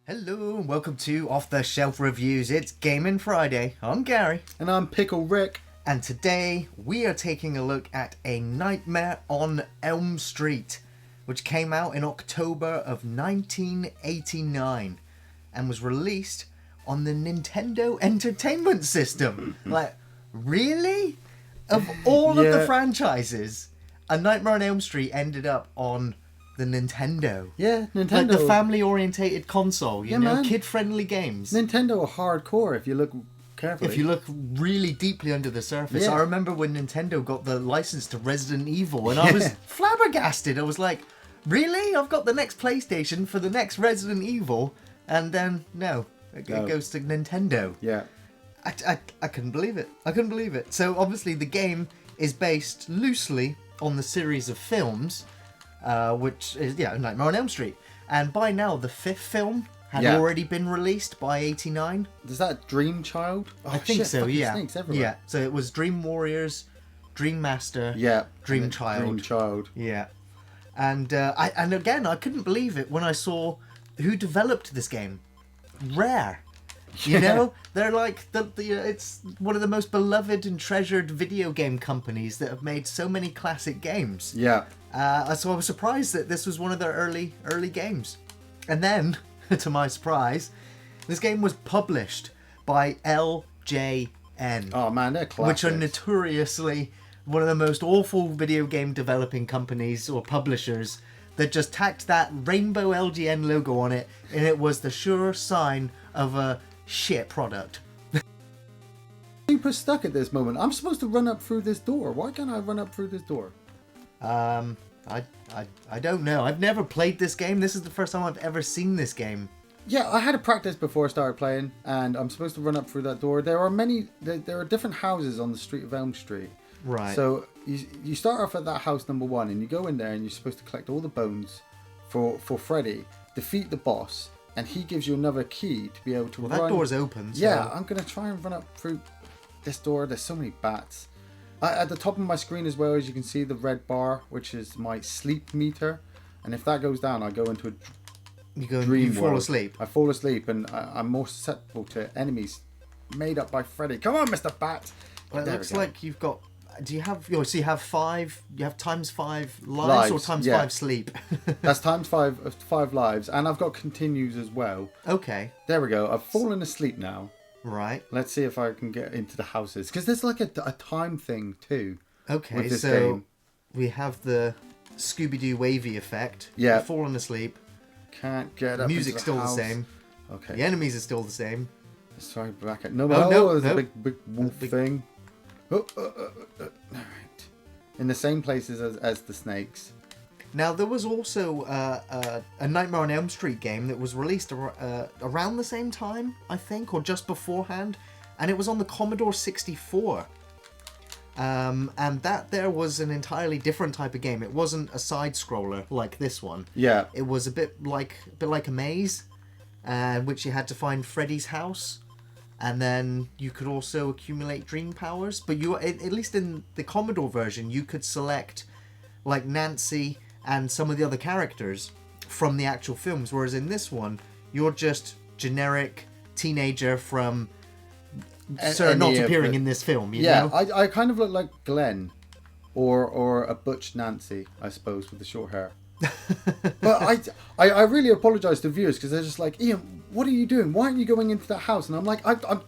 Hello and welcome to Off the Shelf Reviews. It's Gaming Friday. I'm Gary. And I'm Pickle Rick. And today we are taking a look at A Nightmare on Elm Street, which came out in October of 1989 and was released on the Nintendo Entertainment System. Like, really? Of all of the franchises, A Nightmare on Elm Street ended up on the Nintendo. Yeah, Nintendo. Like the family-orientated console, you know, man. kid-friendly games. Nintendo are hardcore if you look carefully. If you look really deeply under the surface. Yeah. I remember when Nintendo got the license to Resident Evil and I was flabbergasted. I was like, really? I've got the next PlayStation for the next Resident Evil? And then, no, it goes to Nintendo. Yeah. I couldn't believe it. I couldn't believe it. So obviously the game is based loosely on the series of films, which is, Nightmare on Elm Street. And by now, the fifth film had already been released by 89. Is that Dream Child? Oh, I think so, yeah. Snakes everywhere. Yeah, so it was Dream Warriors, Dream Master, Dream Child. Dream Child. Yeah. And again, I couldn't believe it when I saw who developed this game. Rare. You know, they're like it's one of the most beloved and treasured video game companies that have made so many classic games. Yeah. So I was surprised that this was one of their early games. And then, to my surprise, this game was published by LJN. Oh man, they're classics. Which are notoriously one of the most awful video game developing companies or publishers that just tacked that rainbow LGN logo on it, and it was the sure sign of a shit product. Super stuck at this moment. I'm supposed to run up through this door. Why can't I run up through this door? I don't know. I've never played this game. This is the first time I've ever seen this game. Yeah, I had a practice before I started playing, and I'm supposed to run up through that door. There are different houses on the street of Elm Street. Right. So you start off at that house number 1, and you go in there, and you're supposed to collect all the bones for Freddy, defeat the boss, and he gives you another key to be able to run. Well, that door's open. So... Yeah, I'm going to try and run up through this door. There's so many bats. At the top of my screen as well, as you can see, the red bar, which is my sleep meter. And if that goes down, I go into a dream you fall world. asleep. I fall asleep, and I'm more susceptible to enemies made up by Freddy. Come on, Mr. Bat! Well, it looks like you've got... Do you have... So you have 5... You have times 5 lives or times 5 sleep? That's times 5 lives. And I've got continues as well. Okay. There we go. I've fallen asleep now. Right. Let's see if I can get into the houses. Because there's like a time thing too. Okay, with this so game. we have the Scooby-Doo wavy effect. Yeah. You've fallen asleep. Can't get The up music's into the still house. the same. Okay. The enemies are still the same. Let's try back at... No, there's a big wolf thing. Alright. In the same places as the snakes. Now, there was also a Nightmare on Elm Street game that was released around the same time, I think, or just beforehand, and it was on the Commodore 64. And that there was an entirely different type of game. It wasn't a side-scroller like this one. Yeah. It was a bit like a maze, which you had to find Freddy's house, and then you could also accumulate dream powers. But you, at least in the Commodore version, you could select like Nancy and some of the other characters from the actual films, whereas in this one, you're just generic teenager from not appearing in this film. You know? I kind of look like Glenn, or a butch Nancy, I suppose, with the short hair. But I really apologise to viewers because they're just like, Ian, what are you doing? Why aren't you going into that house? And I'm like, I'm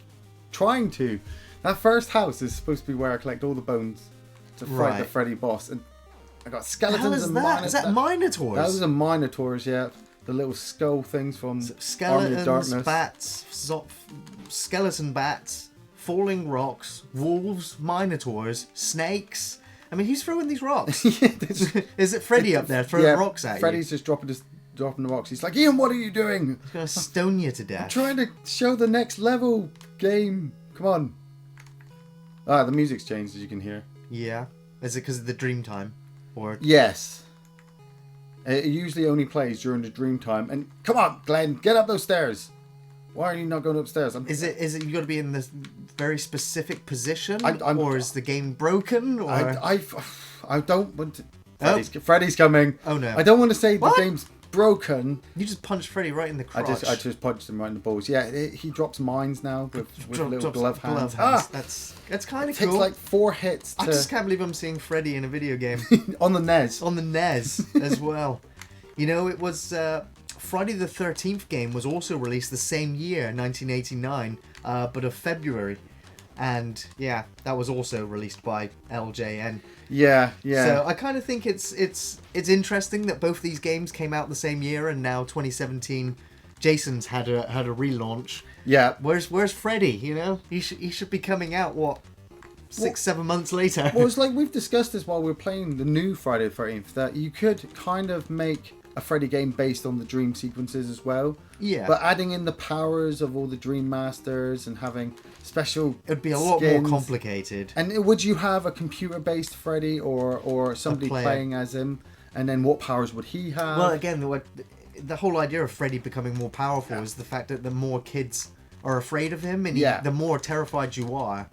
trying to. That first house is supposed to be where I collect all the bones to fight the Freddy boss, and I got skeletons and Minotaurs. Is that Minotaurs? Those are Minotaurs, yeah. The little skull things from Skeletons, Army of Darkness. bats, skeleton bats, falling rocks, wolves, Minotaurs, snakes. I mean, who's throwing these rocks? Is it Freddy up there throwing rocks at Freddy's just dropping the rocks. He's like, Ian, what are you doing? He's going to stone you to death. I'm trying to show the next level game. Come on. Ah, the music's changed, as you can hear. Yeah. Is it because of the dream time? Or Yes. It usually only plays during the dream time. And come on, Glenn, get up those stairs. Why are you not going upstairs? Is it you got to be in this very specific position, or is the game broken? Or I don't want to. Freddy's coming. Oh no! I don't want to say the game's broken. You just punched Freddy right in the crotch. I just punched him right in the balls. Yeah, he drops mines now with little glove hands. That's kind of Takes cool. like 4 hits I just can't believe I'm seeing Freddy in a video game. on the NES. On the NES as well. You know, it was Friday the 13th game was also released the same year, 1989, but of February. And yeah, that was also released by LJN. Yeah. So I kind of think it's interesting that both these games came out the same year, and now 2017, Jason's had a relaunch. Yeah. Where's Freddy? You know, he should be coming out 6-7 months later. Well, it's like we've discussed this while we were playing the new Friday the 13th, that you could kind of make a Freddy game based on the dream sequences as well. Yeah. But adding in the powers of all the Dream Masters and having special it'd be a lot more complicated. And would you have a computer-based Freddy or somebody playing as him? And then what powers would he have? Well, again, the whole idea of Freddy becoming more powerful is the fact that the more kids are afraid of him, and the more terrified you are,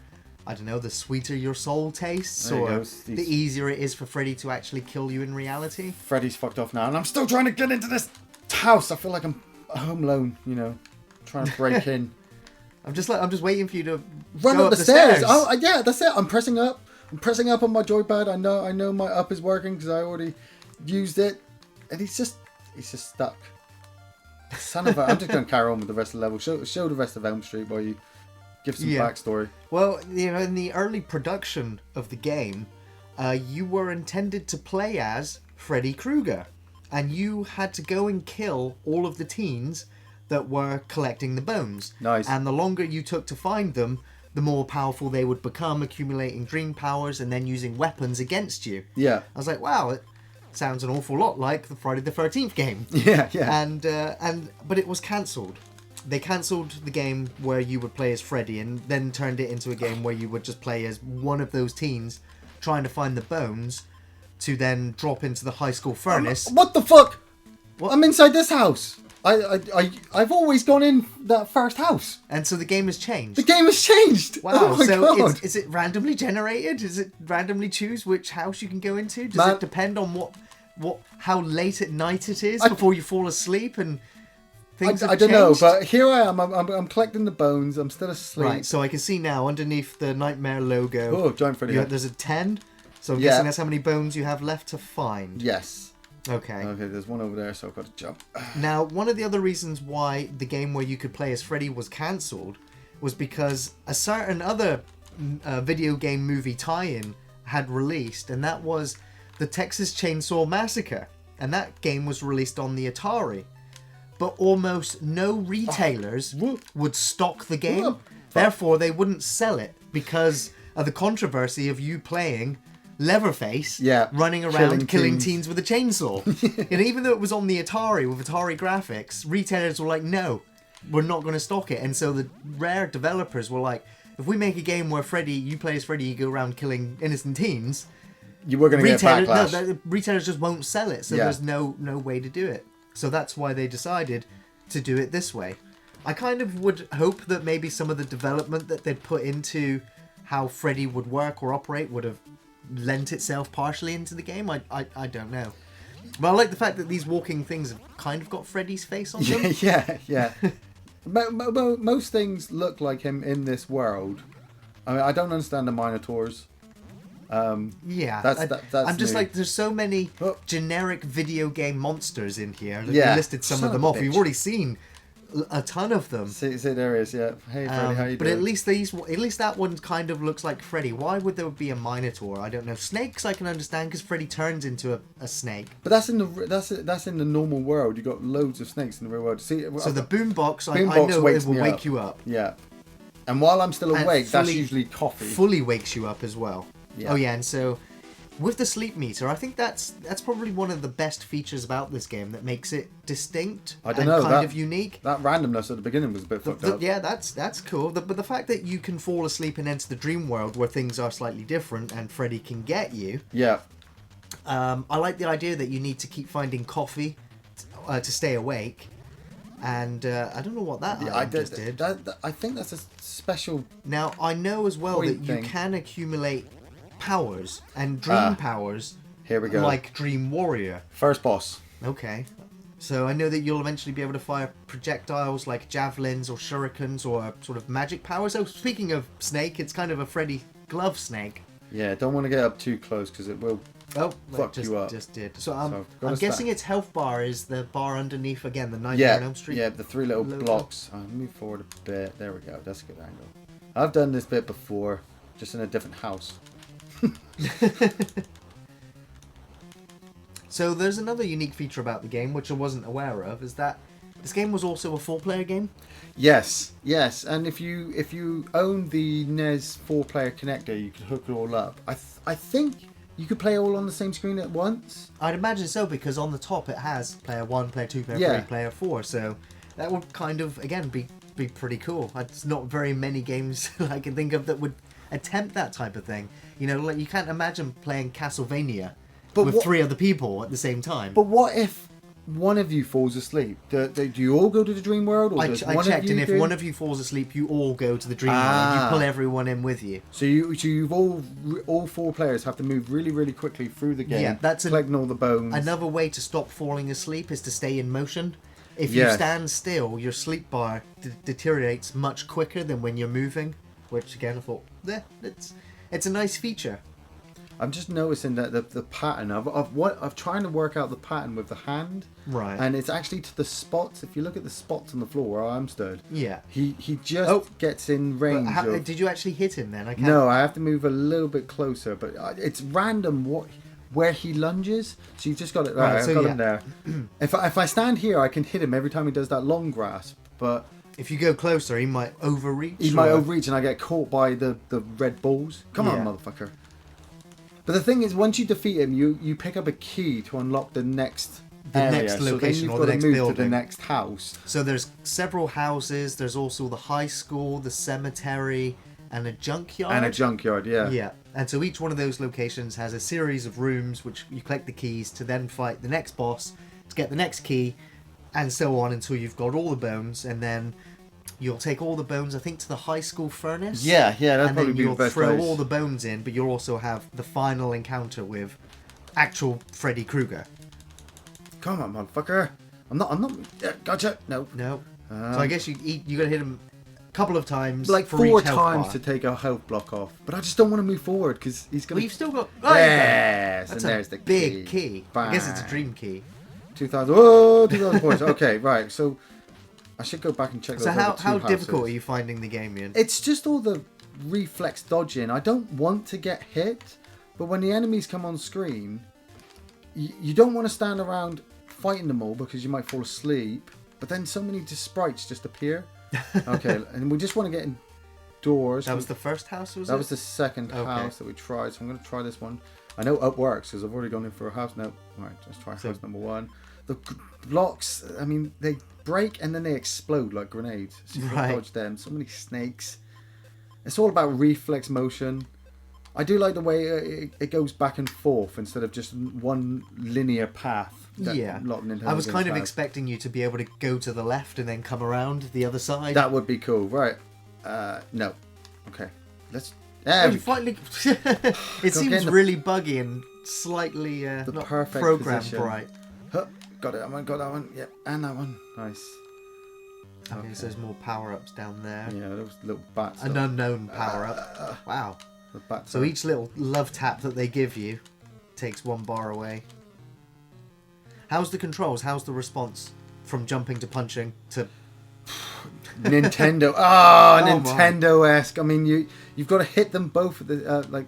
I don't know, the sweeter your soul tastes, or the easier it is for Freddy to actually kill you in reality. Freddy's fucked off now, and I'm still trying to get into this house. I feel like I'm home alone, you know, trying to break in. I'm just waiting for you to run go up the stairs. Oh, yeah, that's it. I'm pressing up on my joypad. I know my up is working because I already used it, and he's just stuck. Son of a! I'm just going to carry on with the rest of the level. Show the rest of Elm Street while you give some backstory. Well, you know, in the early production of the game, you were intended to play as Freddy Krueger, and you had to go and kill all of the teens that were collecting the bones. Nice. And the longer you took to find them, the more powerful they would become, accumulating dream powers and then using weapons against you. Yeah. I was like, wow, it sounds an awful lot like the Friday the 13th game. Yeah. But it was cancelled. They cancelled the game where you would play as Freddy and then turned it into a game where you would just play as one of those teens trying to find the bones to then drop into the high school furnace. What the fuck? What? I'm inside this house. I've always gone in that first house. And so the game has changed. The game has changed. Wow. Oh my God. Is it randomly generated? Does it randomly choose which house you can go into? Does it depend on how late at night it is before you fall asleep and things have I don't changed? know, but here I am. I'm collecting the bones. I'm still asleep. Right, so I can see now underneath the Nightmare logo. Oh, Giant Freddy. There's a 10. So I'm guessing that's how many bones you have left to find. Yes. Okay, there's one over there, so I've got to jump. Now, one of the other reasons why the game where you could play as Freddy was cancelled was because a certain other video game movie tie-in had released, and that was the Texas Chainsaw Massacre. And that game was released on the Atari. But almost no retailers would stock the game. Therefore, they wouldn't sell it because of the controversy of you playing Leatherface running around killing teens with a chainsaw. And even though it was on the Atari with Atari graphics, retailers were like, no, we're not going to stock it. And so the Rare developers were like, if we make a game where you play as Freddy, you go around killing innocent teens, you were going to get backlash. No, retailers just won't sell it, so there's no way to do it. So that's why they decided to do it this way. I kind of would hope that maybe some of the development that they'd put into how Freddy would work or operate would have lent itself partially into the game. I don't know. But I like the fact that these walking things have kind of got Freddy's face on them. Yeah. Most things look like him in this world. I mean, I don't understand the Minotaurs. I'm just new. like, there's so many generic video game monsters in here. Like, Yeah. we listed some of them off. We've already seen a ton of them. See, there is, yeah. Hey, Freddy, how you doing? But at least that one kind of looks like Freddy. Why would there be a Minotaur? I don't know. Snakes I can understand because Freddy turns into a snake. But that's in the normal world. You got loads of snakes in the real world. See, so the boombox, I know it will wake you up. Yeah. And while I'm still awake, that's usually coffee. Fully wakes you up as well. Yeah. Oh yeah, and so with the sleep meter, I think that's probably one of the best features about this game that makes it distinct and kind of unique. That randomness at the beginning was a bit fucked up. Yeah, that's cool. But the fact that you can fall asleep and enter the dream world where things are slightly different and Freddy can get you. Yeah. I like the idea that you need to keep finding coffee to stay awake. And I don't know what that just did. I think that's a special. Now, I know as well that you can accumulate powers and dream powers. Here we go. Like Dream Warrior. First boss. Okay. So I know that you'll eventually be able to fire projectiles like javelins or shurikens or sort of magic powers. So speaking of snake, it's kind of a Freddy glove snake. Yeah, don't want to get up too close because it will fuck you up. Just did. So So I'm guessing its health bar is the bar underneath again, the Nightmare on Elm Street. Yeah, the 3 little logo. blocks. I'll move forward a bit. There we go. That's a good angle. I've done this bit before, just in a different house. So there's another unique feature about the game, which I wasn't aware of, is that this game was also a 4-player game. Yes, and if you own the NES 4-player connector, you could hook it all up. I think you could play all on the same screen at once. I'd imagine so, because on the top it has player 1, player 2, player 3, player 4, so that would kind of, again, be pretty cool. It's not very many games I can think of that would attempt that type of thing. You know, like you can't imagine playing Castlevania with 3 other people at the same time. But what if one of you falls asleep? Do you all go to the dream world? Or I checked, and if do? one of you falls asleep, you all go to the dream world. You pull everyone in with you. So you've all 4 players have to move really, really quickly through the game. Yeah, that's collecting all the bones. Another way to stop falling asleep is to stay in motion. If you stand still, your sleep bar deteriorates much quicker than when you're moving. Which again, I thought, it's a nice feature. I'm just noticing that the pattern of trying to work out the pattern with the hand, right? And it's actually to the spots. If you look at the spots on the floor where I'm stood, yeah, he just gets in range. Did you actually hit him then? No, I have to move a little bit closer, but it's random where he lunges. So you've just got it right. I've got him there. If I stand here, I can hit him every time he does that long grasp, but. If you go closer, he might overreach. Might overreach, and I get caught by the red balls. Come on, motherfucker. But the thing is, once you defeat him, you pick up a key to unlock the next location, so or the next building. To the next house. So there's several houses. There's also the high school, the cemetery, and a junkyard. Yeah. Yeah. And so each one of those locations has a series of rooms which you collect the keys to then fight the next boss to get the next key, and so on until you've got all the bones, and then you'll take all the bones, I think, to the high school furnace. Yeah, that'd and probably then be the you'll best throw place. all the bones in, but you'll also have the final encounter with actual Freddy Krueger. Come on, motherfucker! I'm not. Gotcha. No. So I guess you gotta hit him a couple of times, like for 4 each health times bar. to take a health block off. But I just don't want to move forward because he's gonna. Well, you've still got. Yes, that's and there's the big key. Bang. I guess it's a dream key. 2,000 points. Okay, right. So I should go back and check. So those how other 2 difficult are houses. you finding the game, Ian? It's just all the reflex dodging. I don't want to get hit, but when the enemies come on screen, you don't want to stand around fighting them all because you might fall asleep. But then so many sprites just appear. Okay, and we just want to get indoors. That was the first house, was it? That was the second house that we tried. So I'm going to try this one. I know up works because I've already gone in for a house. No, all right, let's try house number 1. The blocks, I mean, they break and then they explode like grenades. So you can dodge them. So many snakes. It's all about reflex motion. I do like the way it goes back and forth instead of just one linear path. Yeah. I was kind of expecting you to be able to go to the left and then come around the other side. That would be cool, right? No. Okay. Let's. You finally. It seems really buggy and slightly not perfect programmed position. right. Huh, got it. Got that one. Yep, and that one. Nice. Okay, so there's more power-ups down there. Yeah, those little bats. An unknown power-up. Wow. The bats So each little love tap that they give you takes 1 bar away. How's the controls? How's the response from jumping to punching to Nintendo? Nintendo-esque. I mean, you've got to hit them both at the like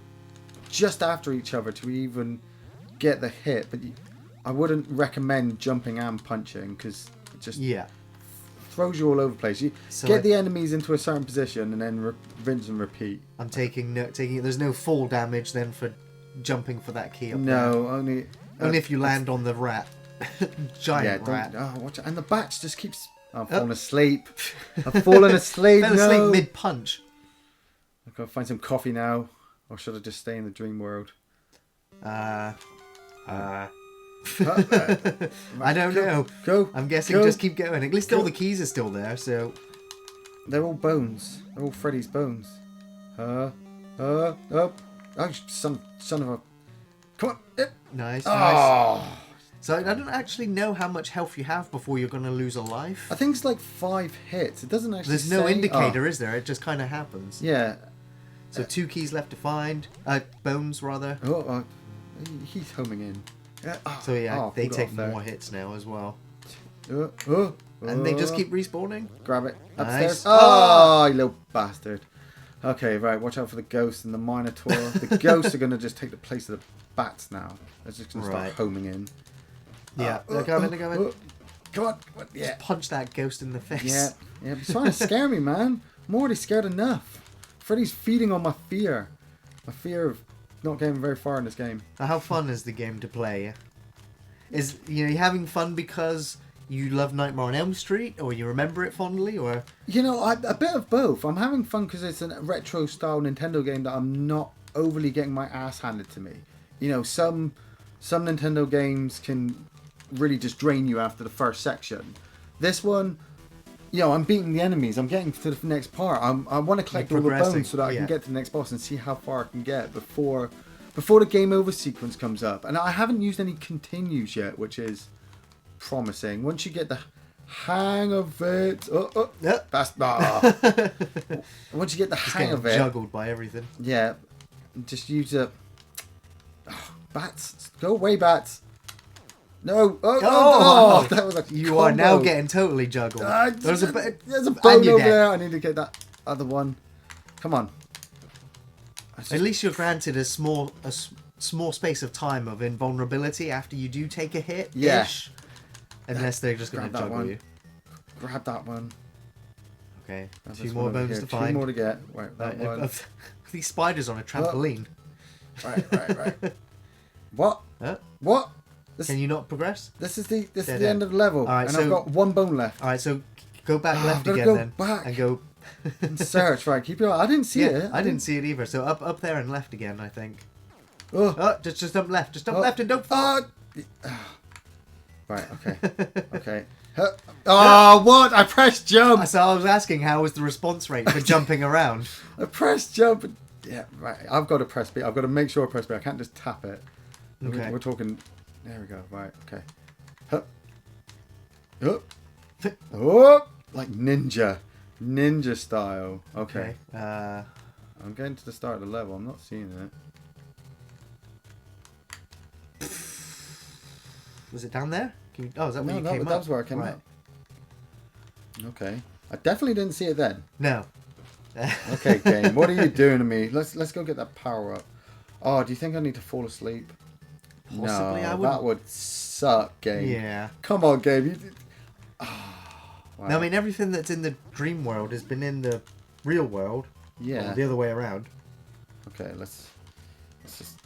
just after each other to even get the hit. But I wouldn't recommend jumping and punching because it just throws you all over the place. You get the enemies into a certain position and then rinse and repeat. I'm taking. There's no fall damage then for jumping for that key up No, there. only if you land on the rat. Giant rat. Oh, watch it. And the bats just keeps. I'm falling asleep. I've fallen asleep. Fell asleep mid-punch. I've got to find some coffee now. Or should I just stay in the dream world? I don't know. Go. I'm guessing just keep going. At least all the keys are still there, so... They're all bones. They're all Freddy's bones. Oh, son of a... Come on. Nice. Oh, So I don't actually know how much health you have before you're going to lose a life. I think it's like 5 hits. It doesn't actually There's no say- indicator, oh, is there? It just kind of happens. Yeah. So 2 keys left to find. Bones, rather. Oh, he's homing in. So yeah, they pulled it take off there. more hits now as well. Oh, And they just keep respawning. Grab it. Nice. Upstairs. Oh, you little bastard. Okay, right. Watch out for the ghosts and the Minotaur. The ghosts are going to just take the place of the bats now. They're just going to start homing in. Yeah, they're coming, they're coming. Come on. Yeah. Just punch that ghost in the face. Yeah. He's trying to scare me, man. I'm already scared enough. Freddy's feeding on my fear. My fear of not getting very far in this game. How fun is the game to play? Is you having fun because you love Nightmare on Elm Street, or you remember it fondly, or a bit of both. I'm having fun because it's a retro style Nintendo game that I'm not overly getting my ass handed to me. Some Nintendo games can really just drain you after the first section. This one, I'm beating the enemies. I'm getting to the next part. I want to collect all the bones so that I can get to the next boss and see how far I can get before the game over sequence comes up. And I haven't used any continues yet, which is promising. Once you get the hang of it, that's once you get the hang of it, juggled by everything. Yeah, just use a bats. Go away, bats. No! That was a You are now getting totally juggled. There's a And bone you're over dead. there. I need to get that other one. Come on. At least you're granted a small space of time of invulnerability after you do take a hit. Yeah. Unless they're just going to Grab that juggle one. you. Grab that one. Okay. There's 2 one more over bones here. to 2 find. more to get. Right, that one. These spiders on a trampoline. Right. What? Huh? What? Can you not progress? This is the end of the level. All right, and so- I've got 1 bone left. All right, so go back left I've gotta again go then, back. and go. And search. Right, keep your eye. I didn't see it. I didn't see it either. So up there and left again, I think. Oh. Oh, just jump left. Just jump left and don't fall. Right. Okay. Oh, what? I pressed jump. So I was asking how was the response rate for jumping around. I pressed jump. Yeah, right. I've got to press B. I've got to make sure I press B. I can't just tap it. Okay. We're talking. There we go. Right. Okay. Hup. Hup. Oh, like ninja style. Okay. I'm getting to the start of the level. I'm not seeing it. Was it down there? Is that where No, you came up? that was where I came up. Okay. I definitely didn't see it then. No. Okay, game. What are you doing to me? Let's go get that power up. Oh, do you think I need to fall asleep? Possibly, no, I wouldn't. that would suck, game. Yeah. Come on, game. You did... Wow. No, I mean, everything that's in the dream world has been in the real world. Yeah. Or the other way around. Okay, let's just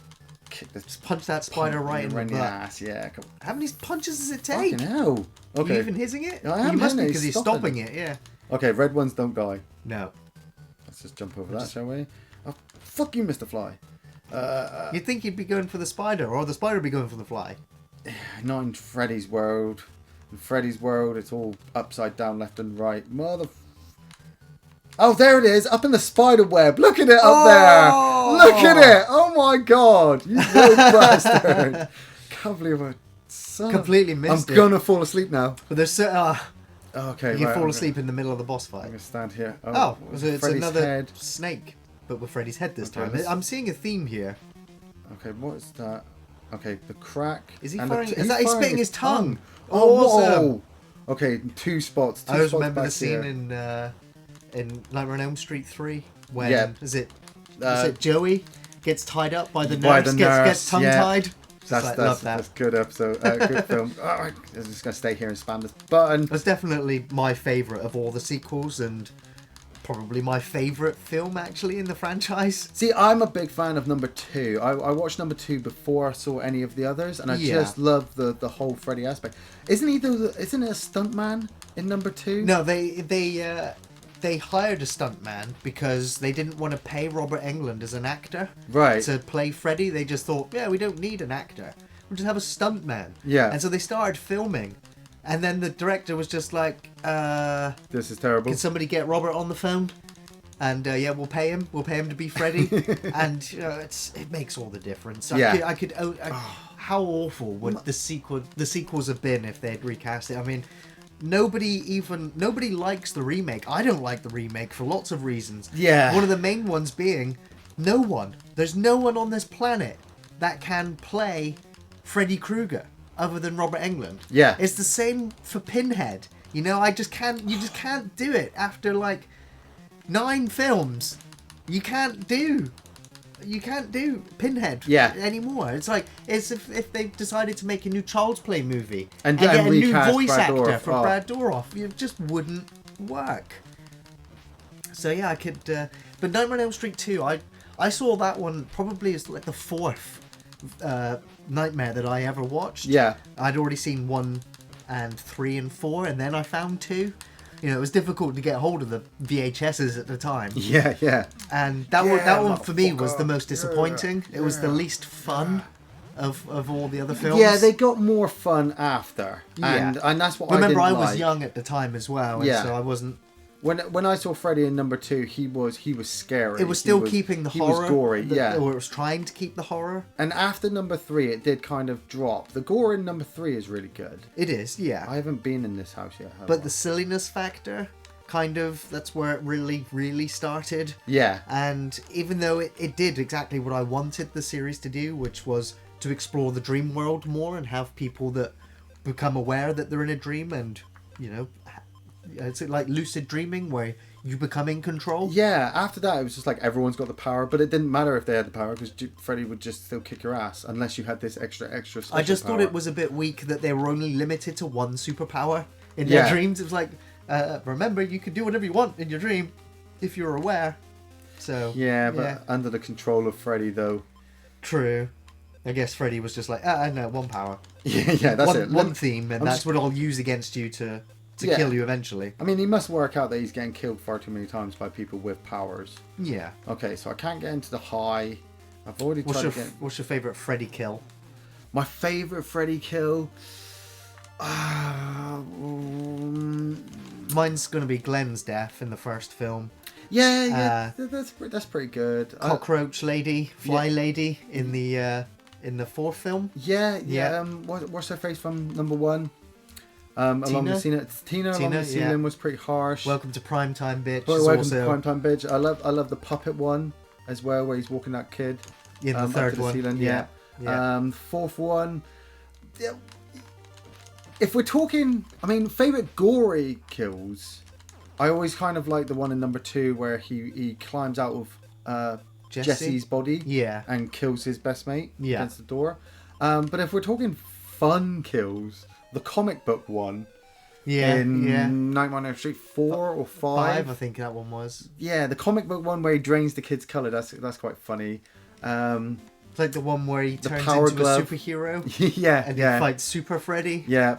kick this. Just punch that spider right in the butt. ass. Yeah. Come... How many punches does it take? Fucking hell. Are Okay. you even hitting it? I am You must be hitting it, because he's he's stopping stopping it. Yeah. Okay, red ones don't die. No. Let's just jump over that, shall we? Oh, fuck you, Mr. Fly. You'd think you'd be going for the spider, or the spider would be going for the fly. Not in Freddy's world. In Freddy's world, it's all upside down, left and right. Oh, there it is, up in the spider web. Look at it up there. Look at it. Oh my god, you little bastard. Can't believe I Completely missed it. I'm gonna fall asleep now. But there's Okay, you right, fall I'm asleep in the middle of the boss I'm fight. gonna stand here. Oh, so it's Freddy's another head. snake, but with Freddy's head this Okay, time. let's- I'm seeing a theme here. Okay, what is that? Okay, the crack. Is he and firing? the Is that he's firing spitting his tongue? Oh, Awesome. whoa. Okay, 2 spots. I always spots remember back the scene here. in Nightmare on Elm Street 3 when is it Joey gets tied up by the nurse, by the nurse, gets tongue tied. Love that. That's good episode. Good film. Oh, I'm just gonna stay here and spam this button. That's definitely my favourite of all the sequels, and probably my favourite film actually in the franchise. See, I'm a big fan of number 2. I watched number 2 before I saw any of the others, and I just love the whole Freddy aspect. Isn't it a stuntman in number 2? No, they hired a stuntman because they didn't want to pay Robert Englund as an actor to play Freddy. They just thought, we don't need an actor. We'll just have a stuntman. Yeah. And so they started filming. And then the director was just like, this is terrible. can somebody get Robert on the phone? And we'll pay him. We'll pay him to be Freddy. And it makes all the difference. Yeah. I could how awful would the sequels have been if they had recast it? I mean, nobody likes the remake. I don't like the remake for lots of reasons. Yeah. One of the main ones being no one. There's no one on this planet that can play Freddy Krueger other than Robert Englund. Yeah. It's the same for Pinhead. You know, you just can't do it after like 9 films. You can't do Pinhead anymore. It's like it's if they decided to make a new Child's Play movie and get a new voice actor for Brad Dourif, it just wouldn't work. So yeah, I could. But Nightmare on Elm Street 2, I saw that one probably as like the 4th Nightmare that I ever watched. Yeah, I'd already seen 1 and 3 and 4, and then I found 2. You know, it was difficult to get hold of the VHSs at the time. Yeah. And that one for me was the most disappointing. It was the least fun of all the other films. Yeah, they got more fun after. Yeah. And that's what Remember, I I didn't was like. young at the time as well, and so I wasn't... When I saw Freddy in number 2, he was scary. It was still keeping the horror. He was gory, Or it was trying to keep the horror. And after number 3, it did kind of drop. The gore in number 3 is really good. It is, yeah. I haven't been in this house yet. But the silliness factor, kind of, that's where it really, really started. Yeah. And even though it did exactly what I wanted the series to do, which was to explore the dream world more and have people that become aware that they're in a dream and, you know... It's like lucid dreaming where you become in control. Yeah, after that it was just like everyone's got the power, but it didn't matter if they had the power because Freddy would just still kick your ass unless you had this extra special I just power. thought it was a bit weak that they were only limited to one superpower in their dreams. It was like, remember, you can do whatever you want in your dream if you're aware. So yeah, but under the control of Freddy though. True. I guess Freddy was just like, no, one power. Yeah, that's it. One theme, and that's what I'll use against you to kill you eventually. I mean, he must work out that he's getting killed far too many times by people with powers. Yeah. Okay, so I can't get into the high. I've already tried to get... What's your favourite Freddy kill? My favourite Freddy kill? Mine's going to be Glenn's death in the first film. Yeah, that's pretty good. Cockroach lady, fly lady in the 4th film. Yeah. What's her face from number 1? Along with Tina along the ceiling was pretty harsh. Welcome to Primetime Bitch. Welcome to Primetime Bitch. I love the puppet one as well, where he's walking that kid in the third one. Ceiling. Yeah. 4th one. Yeah. If we're talking, I mean, favorite gory kills, I always kind of like the one in number 2 where he climbs out of Jesse's body, and kills his best mate against the door. But if we're talking fun kills, the comic book one, Nightmare on Elm Street 4 or 5, I think that one was. Yeah, the comic book one where he drains the kid's colour. That's quite funny. It's like the one where he turns power into glove. a superhero. and he fights Super Freddy. Yeah.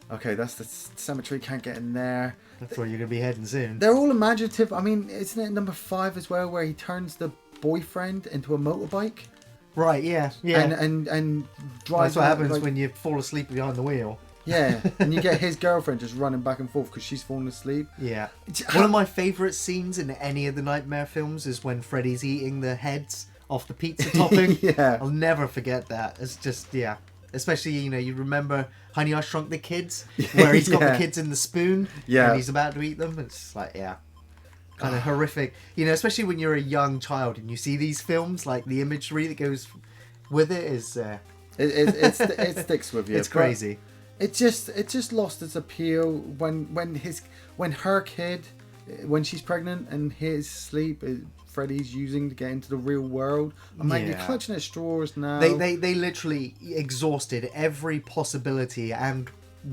Okay, that's the cemetery. Can't get in there. That's where you're gonna be heading soon. They're all imaginative. I mean, isn't it number 5 as well, where he turns the boyfriend into a motorbike? Right. Yeah. And drives. That's what happens when you fall asleep behind the wheel. Yeah, and you get his girlfriend just running back and forth because she's fallen asleep. Yeah. One of my favourite scenes in any of the Nightmare films is when Freddy's eating the heads off the pizza topping. Yeah. I'll never forget that. It's just, especially, you remember Honey, I Shrunk the Kids, where he's got the kids in the spoon and he's about to eat them. It's like, kind of horrific. Especially when you're a young child and you see these films, like the imagery that goes with it is... it sticks with you. It's crazy. It just lost its appeal when her kid, when she's pregnant and his sleep Freddy's using to get into the real world. I'm like, you're clutching at straws now. They literally exhausted every possibility and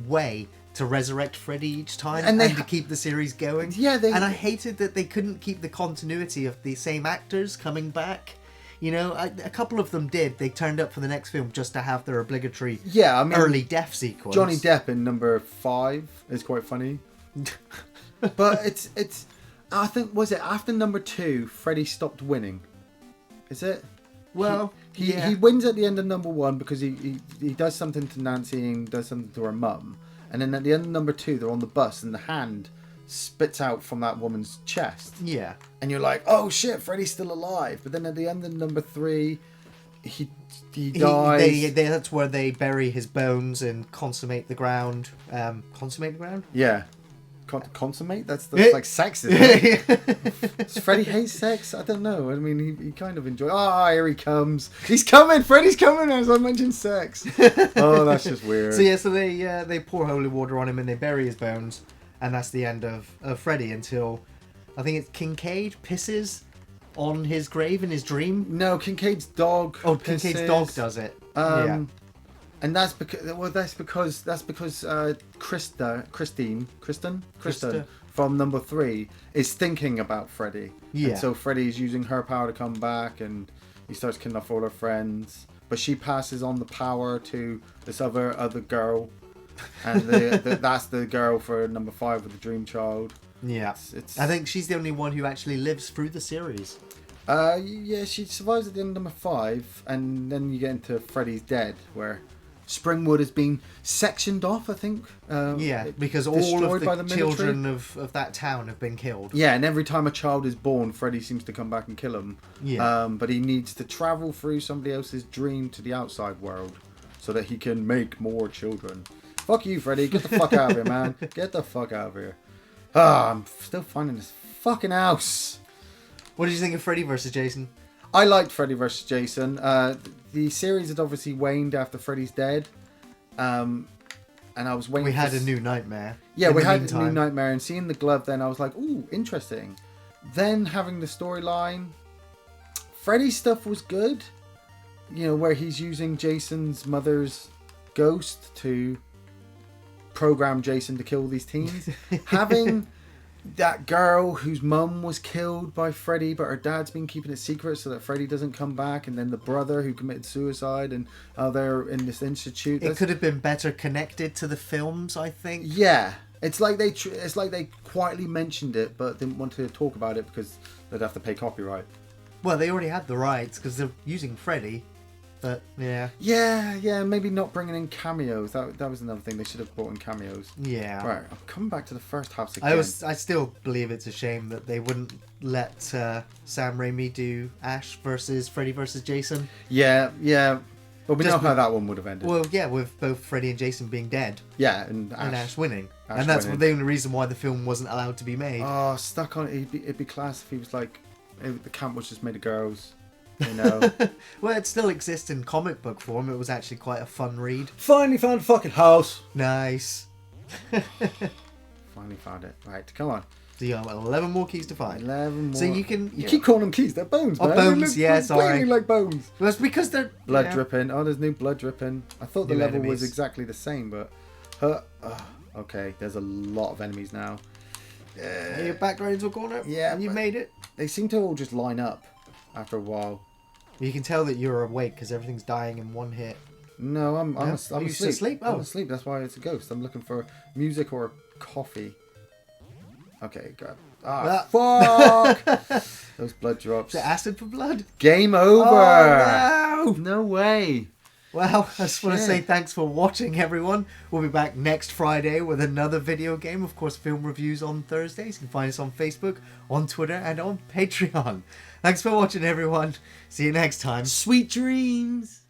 way to resurrect Freddy each time and to keep the series going. Yeah, and I hated that they couldn't keep the continuity of the same actors coming back. A couple of them did. They turned up for the next film just to have their obligatory early death sequence. Johnny Depp in number 5 is quite funny. But it's I think, was it after number 2 Freddy stopped winning? Is it? Well, he wins at the end of number 1 because he does something to Nancy and does something to her mum. And then at the end of number 2 they're on the bus and the hand spits out from that woman's chest. Yeah. And you're like, oh shit, Freddy's still alive. But then at the end of number 3, he dies. That's where they bury his bones and consummate the ground. Consummate the ground? Yeah. Consummate? That's like sex, isn't it? Does Freddy hate sex? I don't know. I mean, he kind of enjoys... here he comes. He's coming! Freddy's coming as I mentioned sex. Oh, that's just weird. So they pour holy water on him and they bury his bones. And that's the end of Freddy until... I think it's Kincaid pisses on his grave in his dream. No, Kincaid's dog. Oh, Kincaid's dog does it. Yeah. And that's because Kristen from number 3 is thinking about Freddy. Yeah. And so Freddy is using her power to come back, and he starts killing off all her friends. But she passes on the power to this other girl, and that's the girl for number 5 with the dream child. Yeah. I think she's the only one who actually lives through the series. Yeah, she survives at the end of number 5, and then you get into Freddy's Dead, where Springwood has been sectioned off, I think. Because all of the children of that town have been killed. Yeah, and every time a child is born, Freddy seems to come back and kill him. Yeah. But he needs to travel through somebody else's dream to the outside world so that he can make more children. Fuck you, Freddy. Get the fuck out of here, man. Get the fuck out of here. I'm still finding this fucking house. What did you think of Freddy vs. Jason? I liked Freddy vs. Jason. The series had obviously waned after Freddy's Dead. And I was waiting. We had a new nightmare. Yeah, we had a new nightmare, and seeing the glove then I was like, ooh, interesting. Then having the storyline, Freddy's stuff was good. You know, where he's using Jason's mother's ghost to program Jason to kill these teens. Having that girl whose mum was killed by Freddy, but her dad's been keeping it secret so that Freddy doesn't come back, and then the brother who committed suicide, and they're in this institute. It could have been better connected to the films, I think. Yeah, it's like they quietly mentioned it, but didn't want to talk about it because they'd have to pay copyright. Well, they already had the rights because they're using Freddy. But yeah. Yeah, maybe not bringing in cameos. That was another thing, they should have brought in cameos. Yeah. Right, I'm coming back to the first house again. I still believe it's a shame that they wouldn't let Sam Raimi do Ash versus Freddy versus Jason. Yeah. But we know how that one would have ended. Well, yeah, with both Freddy and Jason being dead. Yeah, and Ash winning. And that's the only reason why the film wasn't allowed to be made. Oh, stuck on it. It'd be class if he was like, the camp was just made of girls. You know. Well, it still exists in comic book form. It was actually quite a fun read. Finally found a fucking house. Nice. Finally found it. Right, come on. So you got 11 more keys to find. 11 more. So you can... You keep calling them keys. They're bones, man. Bones, yeah, sorry. They like bones. Well, it's because they're... Blood dripping. Oh, there's new blood dripping. I thought the level was exactly the same, but... okay, there's a lot of enemies now. Your back into a corner? Yeah. And you made it? They seem to all just line up after a while. You can tell that you're awake because everything's dying in one hit. No, I'm asleep. Oh. I'm asleep. That's why it's a ghost. I'm looking for music or coffee. Okay, grab. Fuck! Those blood drops. Is it acid for blood? Game over! Oh, no! No way! Well, I just want to say thanks for watching, everyone. We'll be back next Friday with another video game. Of course, film reviews on Thursdays. You can find us on Facebook, on Twitter, and on Patreon. Thanks for watching, everyone. See you next time. Sweet dreams!